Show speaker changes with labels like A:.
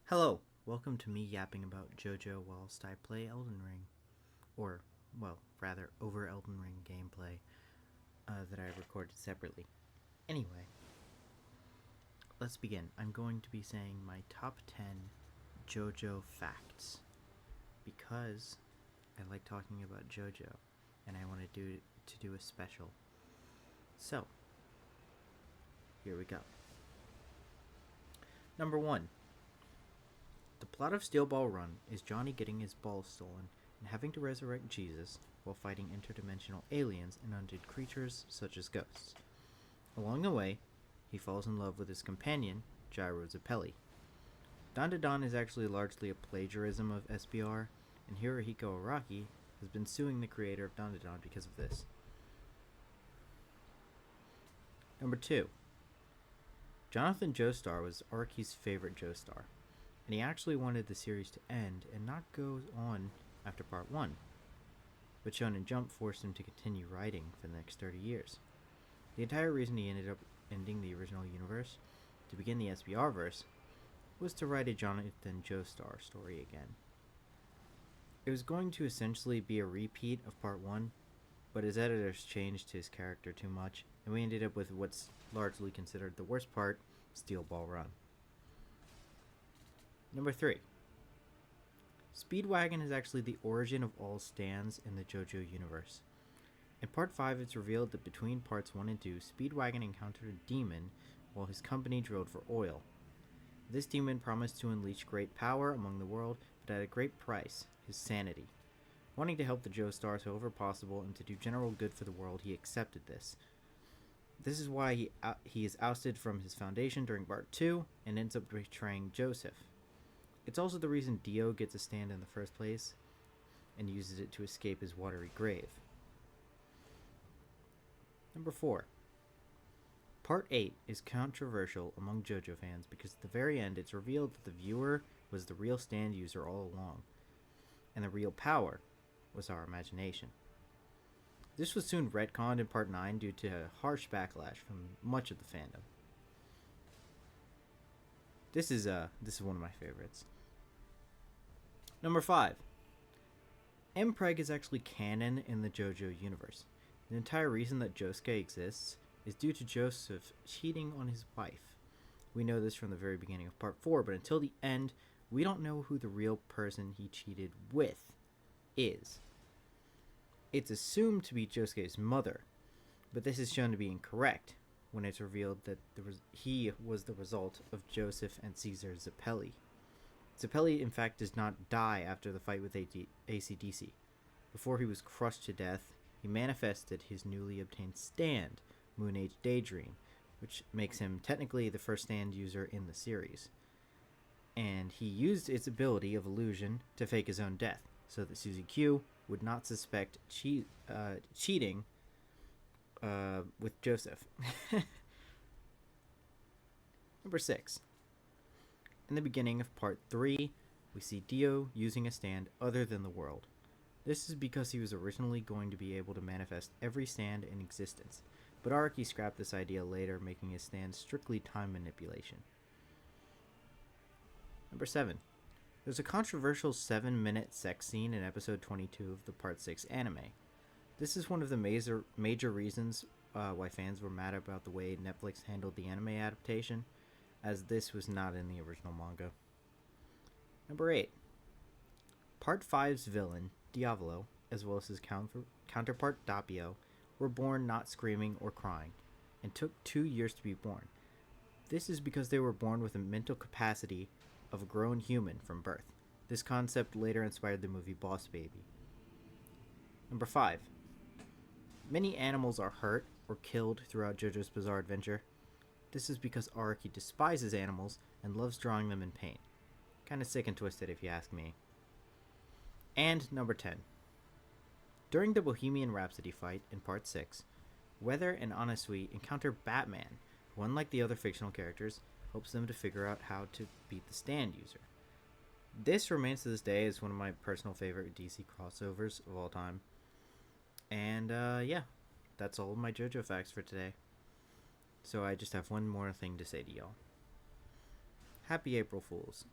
A: Hello, welcome to me yapping about JoJo whilst I play Elden Ring. Or, well, rather, over Elden Ring gameplay that I recorded separately. Anyway, let's begin. I'm going to be saying my top 10 JoJo facts because I like talking about JoJo and I want to do a special. So, here we go. Number 1. The plot of Steel Ball Run is Johnny getting his balls stolen and having to resurrect Jesus while fighting interdimensional aliens and undead creatures such as ghosts. Along the way, he falls in love with his companion, Gyro Zappelli. Dandadan is actually largely a plagiarism of SBR, and Hirohiko Araki has been suing the creator of Dandadan because of this. Number 2. Jonathan Joestar was Araki's favorite Joestar, and he actually wanted the series to end and not go on after part 1, but Shonen Jump forced him to continue writing for the next 30 years. The entire reason he ended up ending the original universe to begin the SBR verse was to write a Jonathan Joestar story again. It was going to essentially be a repeat of part 1, but his editors changed his character too much, and we ended up with what's largely considered the worst part, Steel Ball Run. Number 3. Speedwagon is actually the origin of all stands in the JoJo universe. In Part 5, it's revealed that between Parts 1 and 2, Speedwagon encountered a demon while his company drilled for oil. This demon promised to unleash great power among the world, but at a great price, his sanity. Wanting to help the Joestars however possible and to do general good for the world, he accepted this. This is why he is ousted from his foundation during Part 2 and ends up betraying Joseph. It's also the reason Dio gets a stand in the first place and uses it to escape his watery grave. Number 4. Part 8 is controversial among JoJo fans because at the very end it's revealed that the viewer was the real stand user all along, and the real power was our imagination. This was soon retconned in Part 9 due to a harsh backlash from much of the fandom. This is one of my favorites. Number 5. Mpreg is actually canon in the JoJo universe. The entire reason that Josuke exists is due to Joseph cheating on his wife. We know this from the very beginning of Part 4, but until the end, we don't know who the real person he cheated with is. It's assumed to be Josuke's mother, but this is shown to be incorrect when it's revealed that he was the result of Joseph and Caesar Zappelli. Zappelli, in fact, does not die after the fight with AC/DC. Before he was crushed to death, he manifested his newly obtained stand, Moon Age Daydream, which makes him technically the first stand user in the series. And he used its ability of illusion to fake his own death, so that Suzy Q would not suspect cheating with Joseph. Number 6. In the beginning of Part 3, we see Dio using a stand other than the world. This is because he was originally going to be able to manifest every stand in existence, but Araki scrapped this idea later, making his stand strictly time manipulation. Number 7. There's a controversial 7-minute sex scene in episode 22 of the Part 6 anime. This is one of the major reasons why fans were mad about the way Netflix handled the anime adaptation, as this was not in the original manga. Number 8. Part 5's villain, Diavolo, as well as his counterpart, Doppio, were born not screaming or crying, and took 2 years to be born. This is because they were born with a mental capacity of a grown human from birth. This concept later inspired the movie Boss Baby. Number 5. Many animals are hurt or killed throughout JoJo's Bizarre Adventure. This is because Araki despises animals and loves drawing them in pain. Kinda sick and twisted if you ask me. And number 10. During the Bohemian Rhapsody fight in Part 6, Weather and Anasui encounter Batman, who, unlike the other fictional characters, helps them to figure out how to beat the stand user. This remains to this day as one of my personal favorite DC crossovers of all time. And yeah, that's all of my JoJo facts for today. So I just have one more thing to say to y'all. Happy April Fools.